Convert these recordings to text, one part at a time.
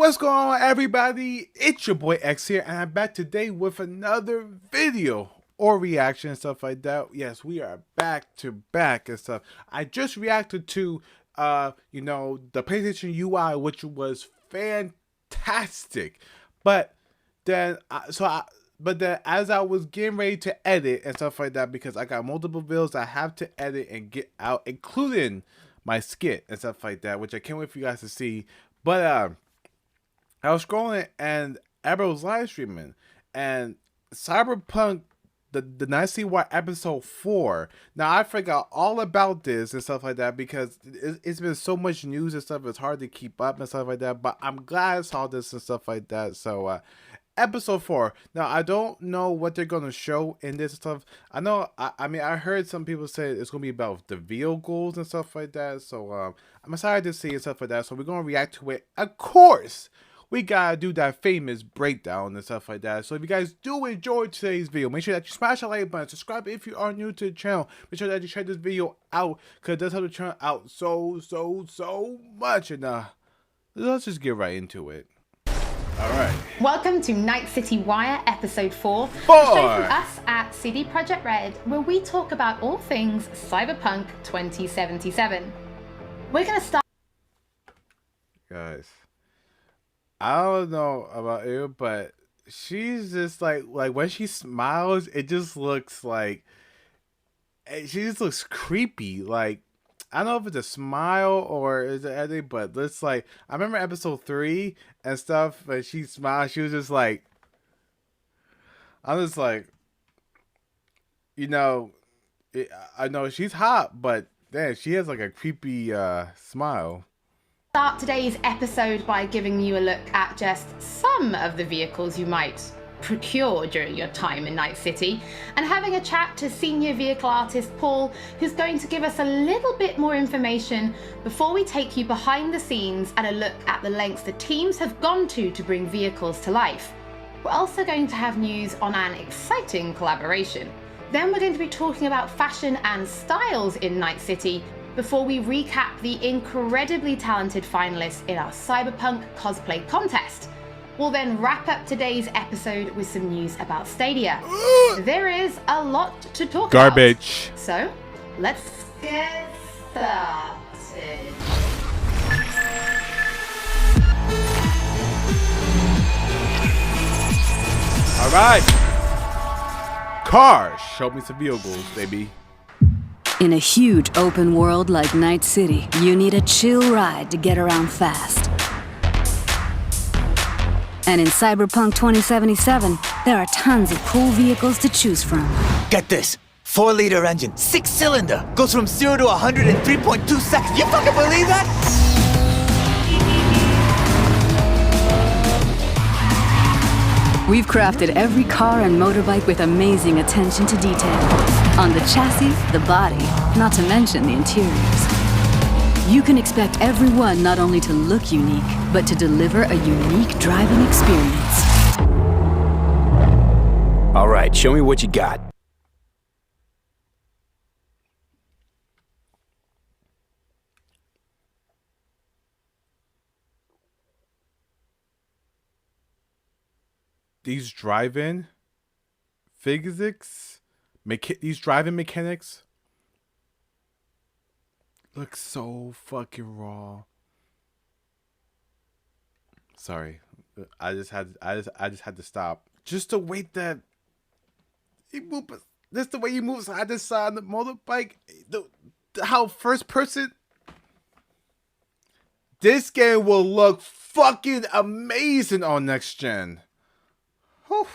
What's going on, everybody? It's your boy X here, and I'm back today with another video or reaction and stuff like that. Yes, we are back to back and stuff. I just reacted to the PlayStation UI, which was fantastic. But then as I was getting ready to edit and stuff like that, because I got multiple videos I have to edit and get out, including my skit and stuff like that, which I can't wait for you guys to see. But I was scrolling and everybody was live streaming, and Cyberpunk, the Night City Wire episode 4. Now I forgot all about this and stuff like that because it's been so much news and stuff. It's hard to keep up and stuff like that. But I'm glad I saw this and stuff like that. So episode 4. Now I don't know what they're gonna show in this stuff. I know. I mean, I heard some people say it's gonna be about the vehicles and stuff like that. So I'm excited to see and stuff like that. So we're gonna react to it, of course. We gotta do that famous breakdown and stuff like that. So if you guys do enjoy today's video, make sure that you smash the like button, subscribe if you are new to the channel. Make sure that you check this video out, because it does help the channel out so much. And let's just get right into it. Alright. Welcome to Night City Wire episode 4. Straight from us at CD Projekt Red, where we talk about all things Cyberpunk 2077. We're gonna start. Guys, I don't know about you, but she's just like when she smiles, it just looks like she just looks creepy. Like, I don't know if it's a smile or is it anything, but it's like, I remember episode 3 and stuff, but she smiled. She was just like, I'm just like, I know she's hot, but damn, she has like a creepy smile. Start today's episode by giving you a look at just some of the vehicles you might procure during your time in Night City, and having a chat to senior vehicle artist Paul, who's going to give us a little bit more information before we take you behind the scenes and a look at the lengths the teams have gone to bring vehicles to life. We're also going to have news on an exciting collaboration. Then we're going to be talking about fashion and styles in Night City, before we recap the incredibly talented finalists in our Cyberpunk cosplay contest. We'll then wrap up today's episode with some news about Stadia. There is a lot to talk about. Garbage. So, let's get started. Alright. Cars. Show me some vehicles, baby. In a huge open world like Night City, you need a chill ride to get around fast. And in Cyberpunk 2077, there are tons of cool vehicles to choose from. Get this, 4-liter engine, 6-cylinder, goes from 0 to 100 in 3.2 seconds. You fucking believe that? We've crafted every car and motorbike with amazing attention to detail. On the chassis, the body, not to mention the interiors. You can expect every one not only to look unique, but to deliver a unique driving experience. All right, show me what you got. These drive-in physics, these driving mechanics look so fucking raw. Sorry, I just had to stop. Just the way that he moves, just the way he moves side to side on the motorbike, how first person. This game will look fucking amazing on next gen. Whew.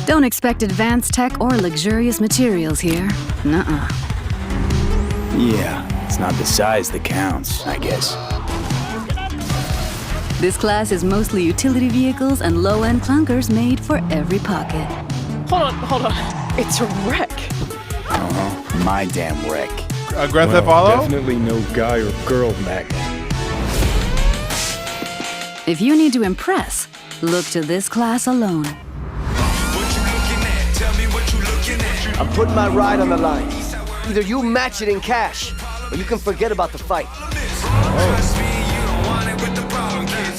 Don't expect advanced tech or luxurious materials here. Nuh-uh. Yeah, it's not the size that counts, I guess. This class is mostly utility vehicles and low-end clunkers made for every pocket. Hold on. It's a wreck. Uh-huh. My damn wreck. Grand Theft Auto? Definitely no guy or girl magnet. If you need to impress, look to this class alone. I'm putting my ride on the line. Either you match it in cash, or you can forget about the fight.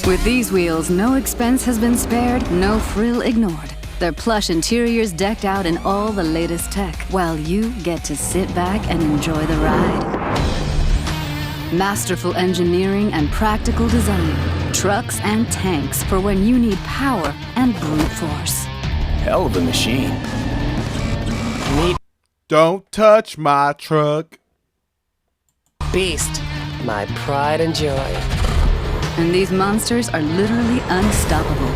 With these wheels, no expense has been spared, no frill ignored. Their plush interiors decked out in all the latest tech, while you get to sit back and enjoy the ride. Masterful engineering and practical design. Trucks and tanks for when you need power and brute force. Hell of a machine. Don't touch my truck. Beast. My pride and joy. And these monsters are literally unstoppable.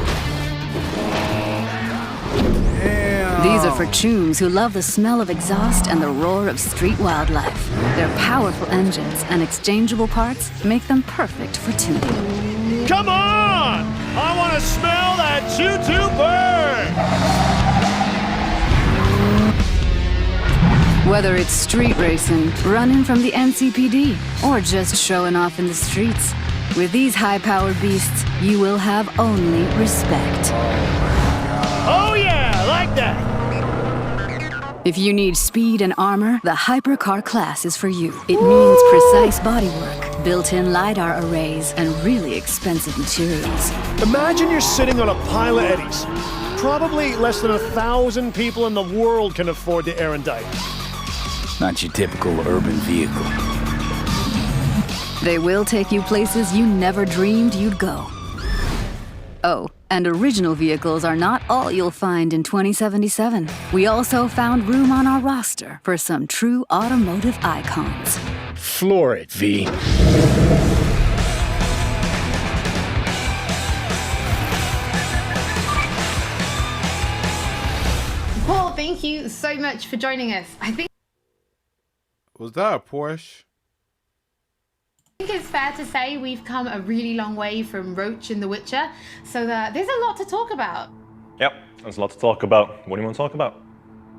Damn. These are for chooms who love the smell of exhaust and the roar of street wildlife. Their powerful engines and exchangeable parts make them perfect for tuning. Come on! I want to smell that choo-choo burn! Whether it's street racing, running from the NCPD, or just showing off in the streets, with these high-powered beasts, you will have only respect. Oh yeah, like that! If you need speed and armor, the Hypercar class is for you. It means precise bodywork, built-in LiDAR arrays, and really expensive materials. Imagine you're sitting on a pile of eddies. Probably less than 1,000 people in the world can afford the Erendite. Not your typical urban vehicle. They will take you places you never dreamed you'd go. Oh, and original vehicles are not all you'll find in 2077. We also found room on our roster for some true automotive icons. Floor it, V. Paul, thank you so much for joining us. I think Was that a Porsche? it's fair to say we've come a really long way from Roach in The Witcher, so there's a lot to talk about. Yep, there's a lot to talk about. What do you want to talk about?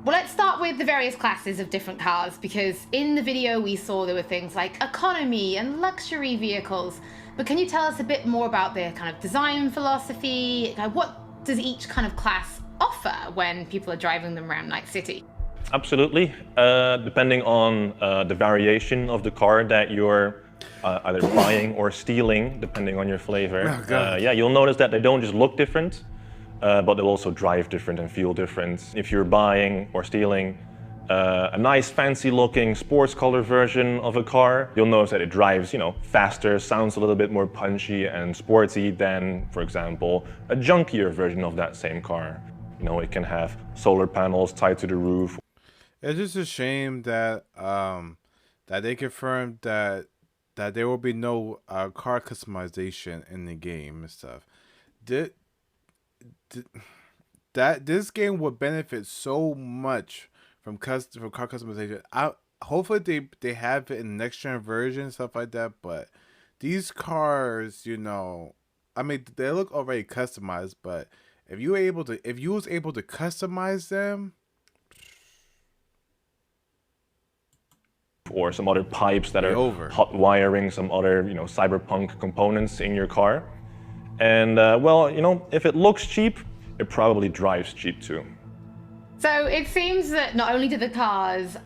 Well, let's start with the various classes of different cars, because in the video we saw there were things like economy and luxury vehicles. But can you tell us a bit more about their kind of design philosophy? What does each kind of class offer when people are driving them around Night City? Absolutely. Depending on the variation of the car that you're either buying or stealing, depending on your flavor. Yeah, you'll notice that they don't just look different, but they'll also drive different and feel different. If you're buying or stealing a nice fancy looking sports color version of a car, you'll notice that it drives, faster, sounds a little bit more punchy and sporty than, for example, a junkier version of that same car. It can have solar panels tied to the roof. It's just a shame that that they confirmed that there will be no car customization in the game and stuff. That this game would benefit so much from car customization. Hopefully they have it in next gen version, stuff like that. But these cars, I mean, they look already customized. But if you was able to customize them, or some other pipes that are hot wiring some other, cyberpunk components in your car. And if it looks cheap, it probably drives cheap too. So it seems that not only do the cars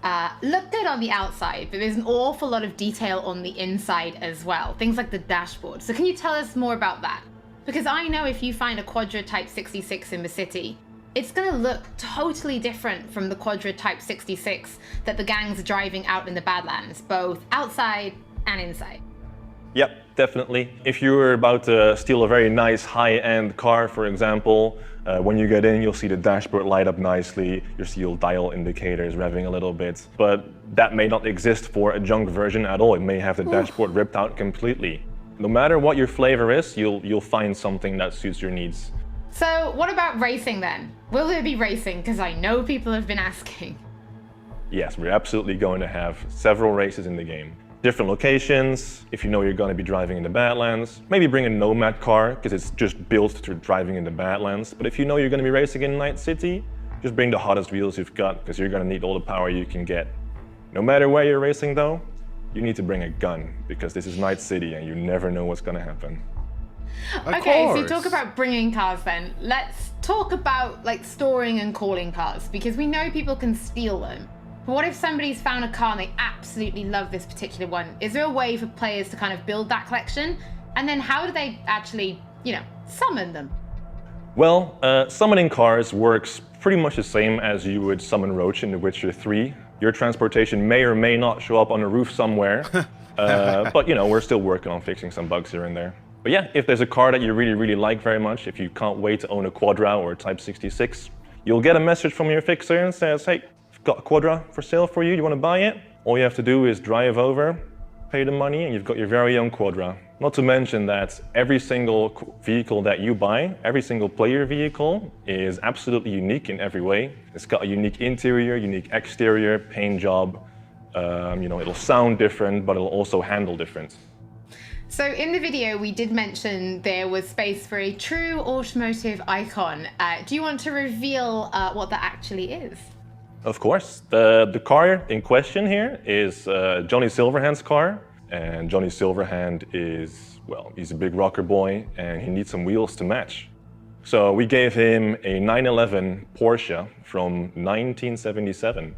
look good on the outside, but there's an awful lot of detail on the inside as well. Things like the dashboard. So can you tell us more about that? Because I know if you find a Quadra Type 66 in the city, it's going to look totally different from the Quadra Type 66 that the gangs are driving out in the Badlands, both outside and inside. Yep, definitely. If you're about to steal a very nice high-end car, for example, when you get in, you'll see the dashboard light up nicely, you'll see your dial indicators revving a little bit, but that may not exist for a junk version at all. It may have the dashboard ripped out completely. No matter what your flavor is, you'll find something that suits your needs. So what about racing then? Will there be racing? Because I know people have been asking. Yes, we're absolutely going to have several races in the game. Different locations, if you know you're going to be driving in the Badlands. Maybe bring a Nomad car, because it's just built to driving in the Badlands. But if you know you're going to be racing in Night City, just bring the hottest wheels you've got, because you're going to need all the power you can get. No matter where you're racing though, you need to bring a gun, because this is Night City and you never know what's going to happen. Okay, so you talk about bringing cars then. Let's talk about storing and calling cars, because we know people can steal them. But what if somebody's found a car and they absolutely love this particular one? Is there a way for players to kind of build that collection? And then how do they actually, summon them? Well, summoning cars works pretty much the same as you would summon Roach in The Witcher 3. Your transportation may or may not show up on a roof somewhere, but we're still working on fixing some bugs here and there. But yeah, if there's a car that you really, really like very much, if you can't wait to own a Quadra or a Type 66, you'll get a message from your fixer and says, hey, I've got a Quadra for sale for you, you want to buy it? All you have to do is drive over, pay the money, and you've got your very own Quadra. Not to mention that every single vehicle that you buy, every single player vehicle, is absolutely unique in every way. It's got a unique interior, unique exterior, paint job. It'll sound different, but it'll also handle different. So in the video, we did mention there was space for a true automotive icon. Do you want to reveal what that actually is? Of course. The car in question here is Johnny Silverhand's car. And Johnny Silverhand is, he's a big rocker boy and he needs some wheels to match. So we gave him a 911 Porsche from 1977,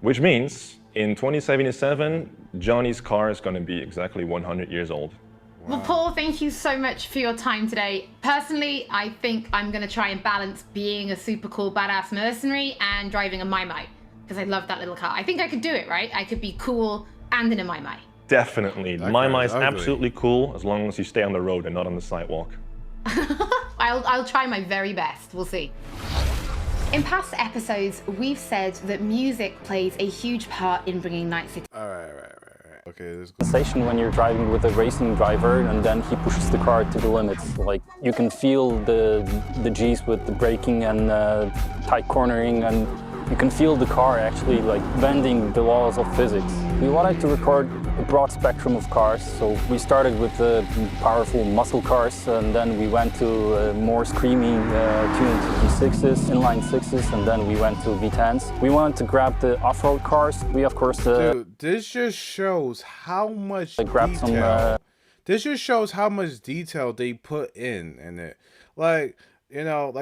which means in 2077, Johnny's car is going to be exactly 100 years old. Wow. Well, Paul, thank you so much for your time today. Personally, I think I'm going to try and balance being a super cool badass mercenary and driving a Mai, because I love that little car. I think I could do it, right? I could be cool and in a Mai. Definitely. Mai is absolutely cool as long as you stay on the road and not on the sidewalk. I'll try my very best. We'll see. In past episodes, we've said that music plays a huge part in bringing Night City. All right. Okay, let's go. Sensation when you're driving with a racing driver and then he pushes the car to the limits. Like you can feel the G's with the braking and tight cornering, and you can feel the car actually like bending the laws of physics. We wanted to record a broad spectrum of cars, so we started with the powerful muscle cars, and then we went to more screamy tuned V6s, inline 6s, and then we went to V10s. We wanted to grab the off-road cars. We of course Dude, this just shows how much detail. This just shows how much detail they put in it. Like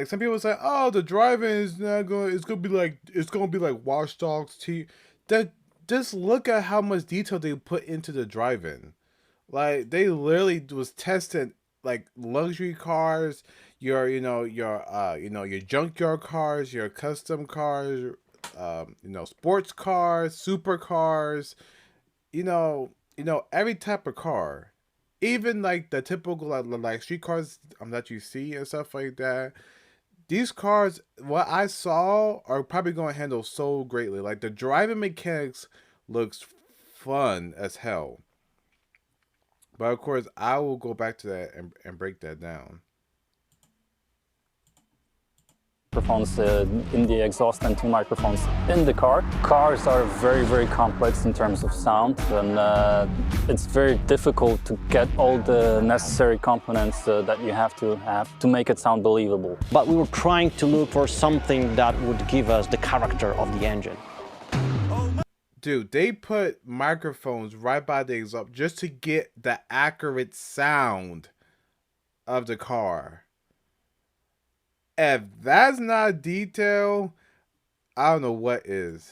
some people say, oh, the driving is not going. It's gonna be like Watch Dogs. Just look at how much detail they put into the driving. Like they literally was testing like luxury cars, your junkyard cars, your custom cars, sports cars, supercars, every type of car. Even like the typical like street cars that you see and stuff like that. These cars, what I saw, are probably going to handle so greatly. Like the driving mechanics looks fun as hell. But of course, I will go back to that and break that down. Microphones in the exhaust and 2 microphones in the car. Cars are very, very complex in terms of sound, and it's very difficult to get all the necessary components that you have to make it sound believable. But we were trying to look for something that would give us the character of the engine. Dude, they put microphones right by the exhaust just to get the accurate sound of the car. If that's not detail, I don't know what is.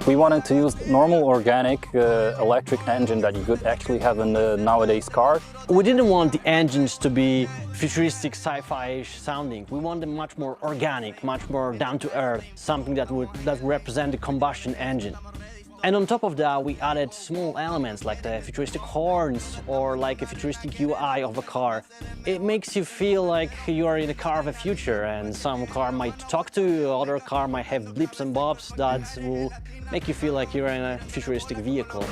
We wanted to use normal organic electric engine that you could actually have in the nowadays car. We didn't want the engines to be futuristic sci-fi-ish sounding. We want them much more organic, much more down to earth, something that would represent the combustion engine. And on top of that, we added small elements like the futuristic horns or like a futuristic UI of a car. It makes you feel like you are in a car of the future, and some car might talk to you, other car might have blips and bobs that will make you feel like you're in a futuristic vehicle.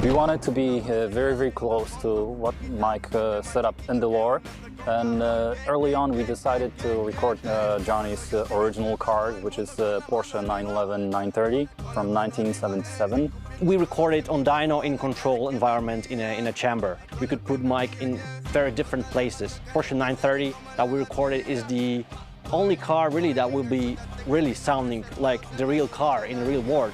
We wanted to be very, very close to what Mike set up in the lore, and early on we decided to record Johnny's original car, which is the Porsche 911 930 from 1977. We recorded on dyno in control environment in a chamber. We could put Mike in very different places. Porsche 930 that we recorded is the only car really that will be really sounding like the real car in the real world.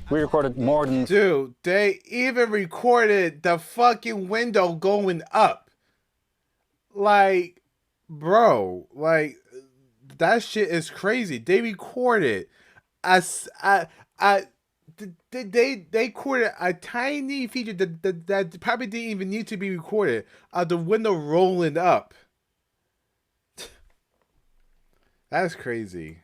We recorded more than... Dude, they even recorded the fucking window going up. Like, bro, like, that shit is crazy. They recorded they recorded a tiny feature that probably didn't even need to be recorded of the window rolling up. That's crazy.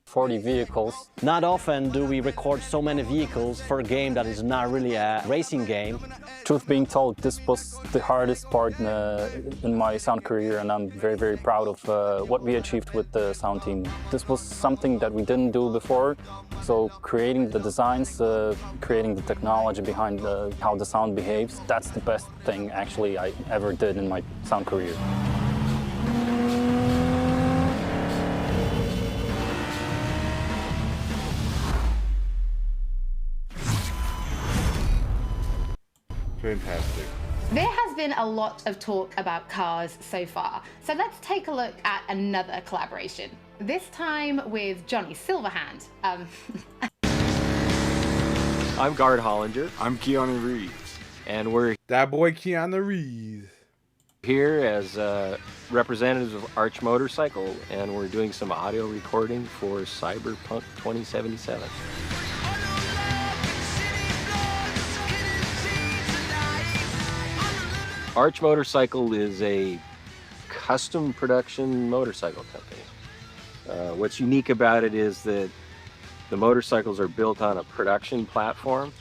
40 vehicles. Not often do we record so many vehicles for a game that is not really a racing game. Truth being told, this was the hardest part in my sound career, and I'm very, very proud of what we achieved with the sound team. This was something that we didn't do before, so creating the designs, creating the technology behind how the sound behaves, that's the best thing actually I ever did in my sound career. Fantastic. There has been a lot of talk about cars so far, so let's take a look at another collaboration. This time with Johnny Silverhand. I'm Guard Hollinger. I'm Keanu Reeves. And we're that boy Keanu Reeves here as representatives of Arch Motorcycle, and we're doing some audio recording for Cyberpunk 2077. Arch Motorcycle is a custom production motorcycle company. What's unique about it is that the motorcycles are built on a production platform,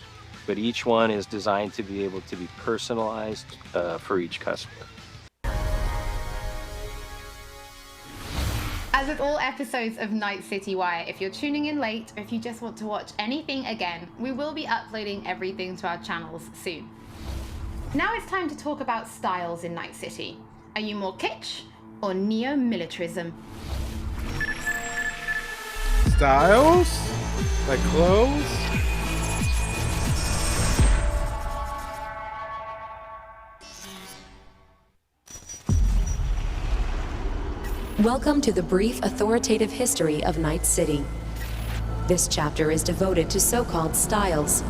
but each one is designed to be able to be personalized for each customer. As with all episodes of Night City Wire, if you're tuning in late or if you just want to watch anything again, we will be uploading everything to our channels soon. Now it's time to talk about styles in Night City. Are you more kitsch or neo-militarism? Styles? Like clothes? Welcome to the brief authoritative history of Night City. This chapter is devoted to so-called styles,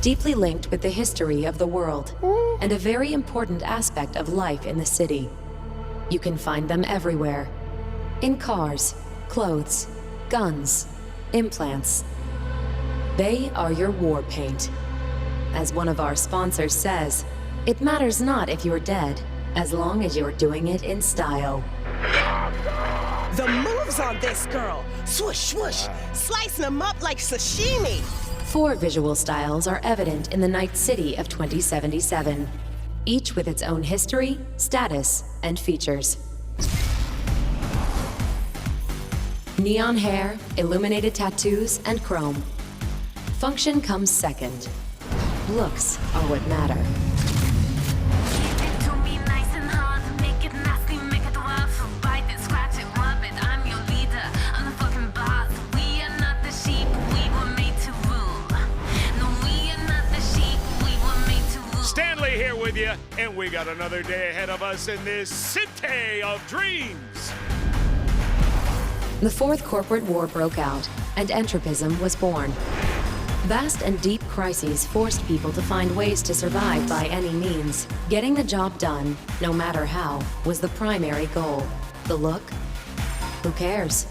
deeply linked with the history of the world, and a very important aspect of life in the city. You can find them everywhere. In cars, clothes, guns, implants. They are your war paint. As one of our sponsors says, it matters not if you're dead, as long as you're doing it in style. The moves on this girl! Swoosh, swoosh! Slicing them up like sashimi! 4 visual styles are evident in the Night City of 2077, each with its own history, status, and features. Neon hair, illuminated tattoos, and chrome. Function comes second. Looks are what matter. Here with you, and we got another day ahead of us in this city of dreams. The Fourth Corporate War broke out, and entropism was born. Vast and deep crises forced people to find ways to survive by any means. Getting the job done, no matter how, was the primary goal. The look? Who cares?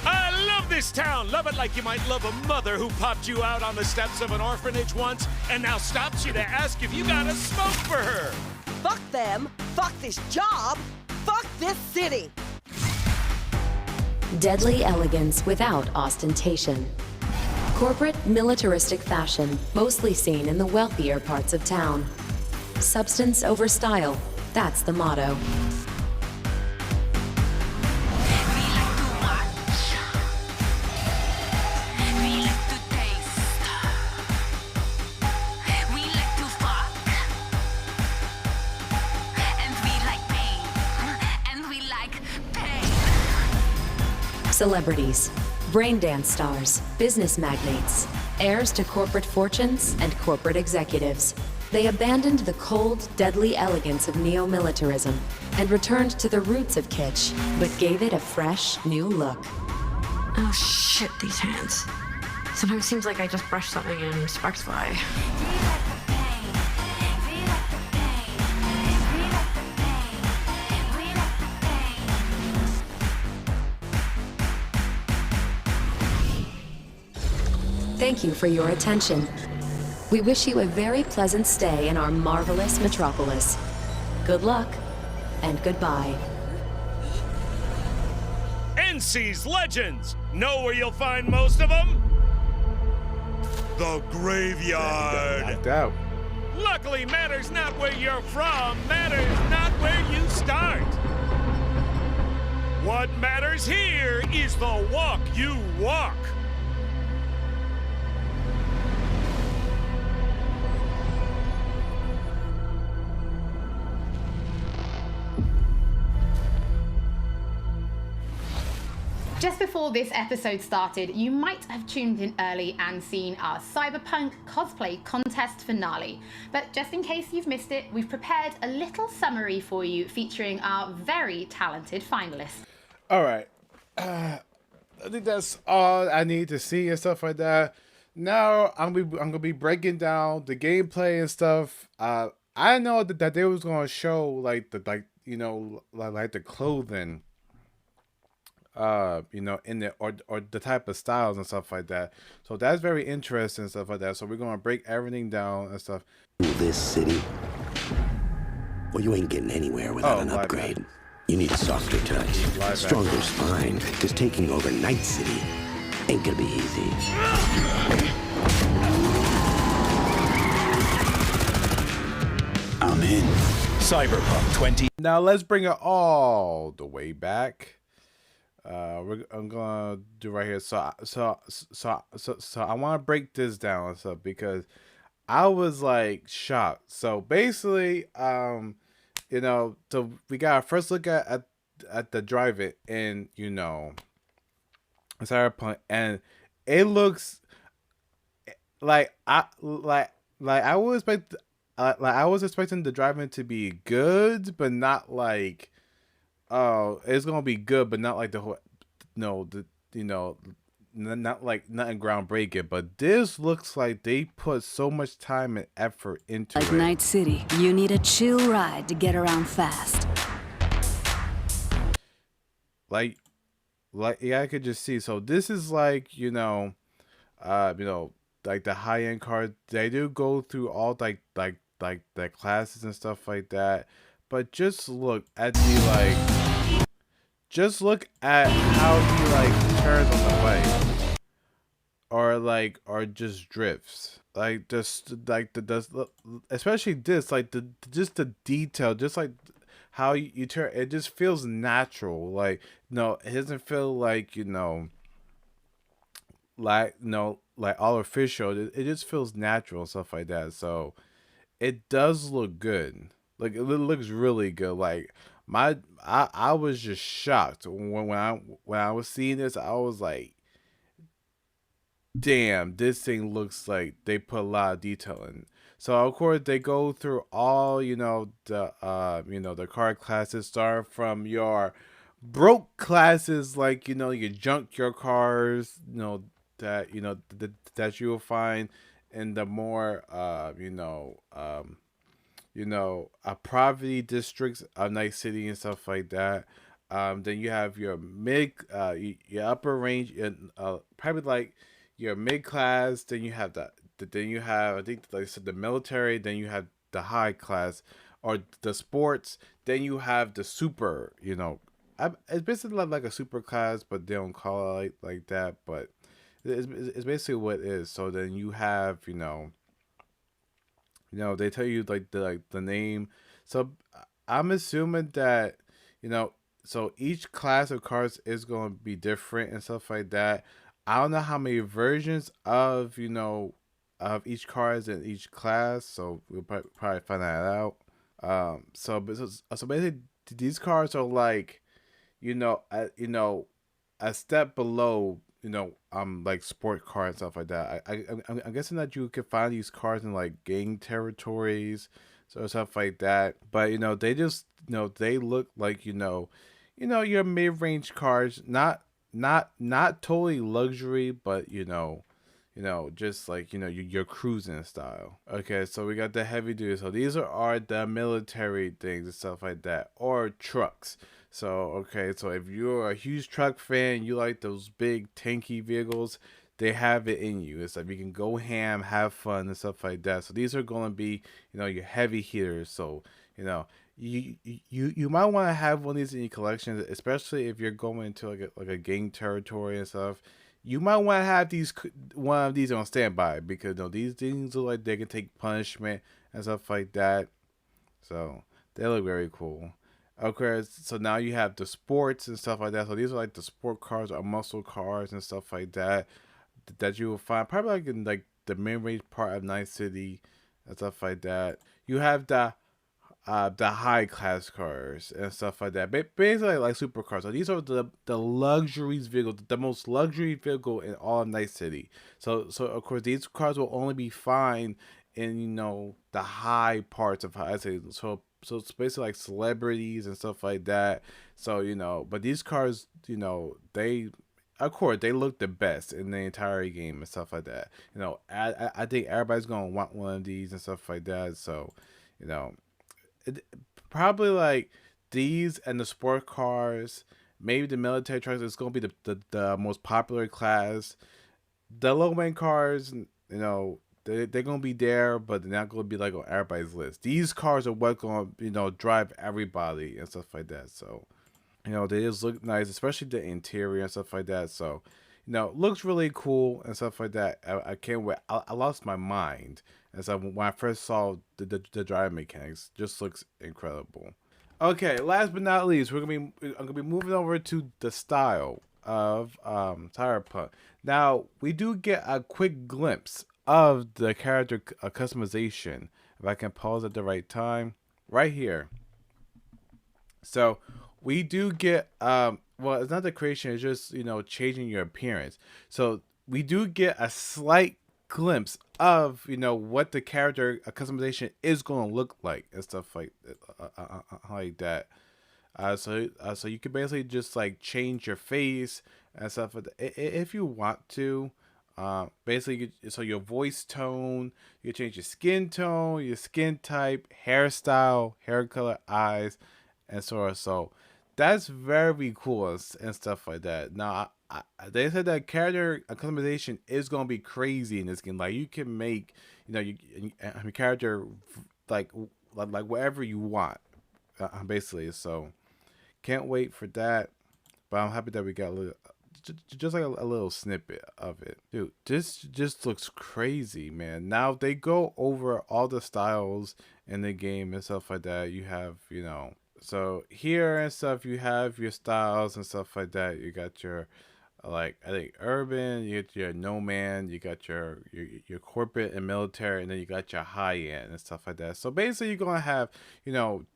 I love this town. Love it like you might love a mother who popped you out on the steps of an orphanage once and now stops you to ask if you got a smoke for her. Fuck them, fuck this job, fuck this city. Deadly elegance without ostentation. Corporate militaristic fashion, mostly seen in the wealthier parts of town. Substance over style, that's the motto. Celebrities, brain dance stars, business magnates, heirs to corporate fortunes and corporate executives. They abandoned the cold, deadly elegance of neo-militarism and returned to the roots of kitsch, but gave it a fresh, new look. Oh shit, these hands. Sometimes it seems like I just brush something and sparks fly. Thank you for your attention. We wish you a very pleasant stay in our marvelous metropolis. Good luck, and goodbye. NC's Legends! Know where you'll find most of them? The graveyard! Knocked out. Luckily, matters not where you're from, matters not where you start. What matters here is the walk you walk. Just before this episode started, you might have tuned in early and seen our Cyberpunk cosplay contest finale. But just in case you've missed it, we've prepared a little summary for you featuring our very talented finalists. All right. I think that's all I need to see and stuff like that. Now I'm gonna be breaking down the gameplay and stuff. I know that they was gonna show like the clothing. In the or the type of styles and stuff like that. So that's very interesting and stuff like that. So we're gonna break everything down and stuff. This city, well, you ain't getting anywhere without an upgrade. You need a softer touch, a stronger spine, because taking over Night City ain't gonna be easy. I'm in. Cyberpunk 20. Now let's bring it all the way back. I'm gonna do right here. So I want to break this down and stuff because I was like shocked. So basically, so we got our first look at the drive-in in Cyberpunk, and it looks like I was expecting the drive-in to be good, but not like. Oh, it's gonna be good, but not like the whole, not like nothing groundbreaking. But this looks like they put so much time and effort into it. Like Night City, you need a chill ride to get around fast. Like I could just see. So this is like like the high end cars. They do go through all like the classes and stuff like that. But just look at just look at how he turns on the bike, or just drifts, especially this, just the detail, just like how you turn. It just feels natural. Like it doesn't feel like artificial. It just feels natural and stuff like that. So it does look good. Like it looks really good. Like I was just shocked when I was seeing this. I was like, damn, this thing looks like they put a lot of detail in. So of course they go through all the car classes, start from your broke classes, like you junk your cars, that that you will find in the more poverty districts of Night City and stuff like that. Then you have your your upper range, and probably like your mid class. Then you have then you have, I think, like the military. Then you have the high class or the sports. Then you have the super. It's basically like a super class, but they don't call it like that. But it's basically what it is. So then you have they tell you the name. So I'm assuming that so each class of cars is going to be different and stuff like that. I don't know how many versions of of each car is in each class, so we'll probably find that out. So basically these cars are like a step below like sport cars and stuff like that. I'm guessing that you could find these cars in like gang territories, so stuff like that. But they just they look like your mid-range cars, not totally luxury, but just like your cruising style. Okay, so we got the heavy duty. So these are the military things and stuff like that, or trucks. So okay, so if you're a huge truck fan, you like those big tanky vehicles, they have it in you. It's like you can go ham, have fun and stuff like that. So these are going to be your heavy hitters. So you might want to have one of these in your collection, especially if you're going to like a gang territory and stuff. You might want to have one of these on standby, because these things look like they can take punishment and stuff like that. So they look very cool. Okay, so now you have the sports and stuff like that. So these are like the sport cars or muscle cars and stuff like that that you will find probably like in like the main range part of Night City and stuff like that. You have the high class cars and stuff like that. Basically like supercars. So these are the luxuries vehicle, the most luxury vehicle in all of Night City. So of course these cars will only be found in the high parts of Night City. So it's basically like celebrities and stuff like that. So but these cars, they, of course, they look the best in the entire game and stuff like that. I think everybody's gonna want one of these and stuff like that. So probably like these and the sport cars, maybe the military trucks is gonna be the most popular class. The low end cars, they're gonna be there, but they're not gonna be like on everybody's list. These cars are what gonna drive everybody and stuff like that. So they just look nice, especially the interior and stuff like that. So looks really cool and stuff like that. I can't wait. I lost my mind as when I first saw the driving mechanics. Just looks incredible. Okay, last but not least, I'm gonna be moving over to the style of Cyberpunk. Now we do get a quick glimpse of the character customization. If I can pause at the right time, right here. So we do get well, it's not the creation, it's just changing your appearance. So we do get a slight glimpse of what the character customization is going to look like and stuff like that. So you can basically just like change your face and stuff like that if you want to. Basically, so your voice tone, you can change your skin tone, your skin type, hairstyle, hair color, eyes, and so on. So that's very cool and stuff like that. Now, they said that character customization is gonna be crazy in this game. Like you can make, character like whatever you want, basically. So can't wait for that. But I'm happy that we got just like a little snippet of it. Dude, this just looks crazy, man. Now they go over all the styles in the game and stuff like that. You have, so here and stuff, you have your styles and stuff like that. You got your, like, I think urban, you get your nomad, you got your corporate and military, and then you got your high end and stuff like that. So basically you're going to have,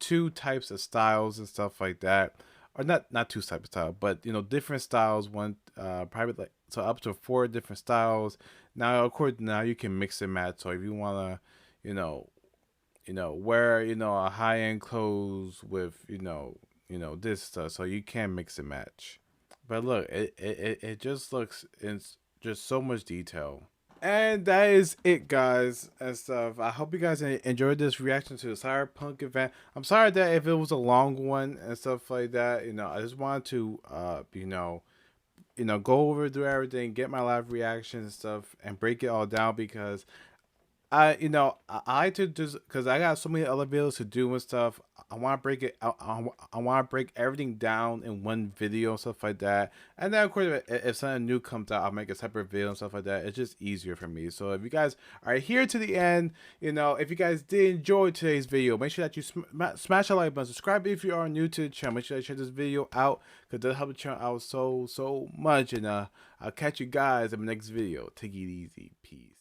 two types of styles and stuff like that. Or not two types of style, but different styles. One private, like, so up to 4 different styles. Now of course now you can mix and match. So if you wanna, wear a high end clothes with this stuff, so you can mix and match. But look, it just looks in just so much detail. And that is it, guys, and stuff. I hope you guys enjoyed this reaction to the Cyberpunk event. I'm sorry that if it was a long one and stuff like that. I just wanted to, go over through everything, get my live reactions and stuff, and break it all down because I like to just, because I got so many other videos to do and stuff. I want to break it. I want to break everything down in one video and stuff like that. And then of course, if something new comes out, I'll make a separate video and stuff like that. It's just easier for me. So if you guys are here to the end, if you guys did enjoy today's video, make sure that you smash the like button, subscribe if you are new to the channel. Make sure that you check this video out because it'll help the channel out so much. And I'll catch you guys in the next video. Take it easy. Peace.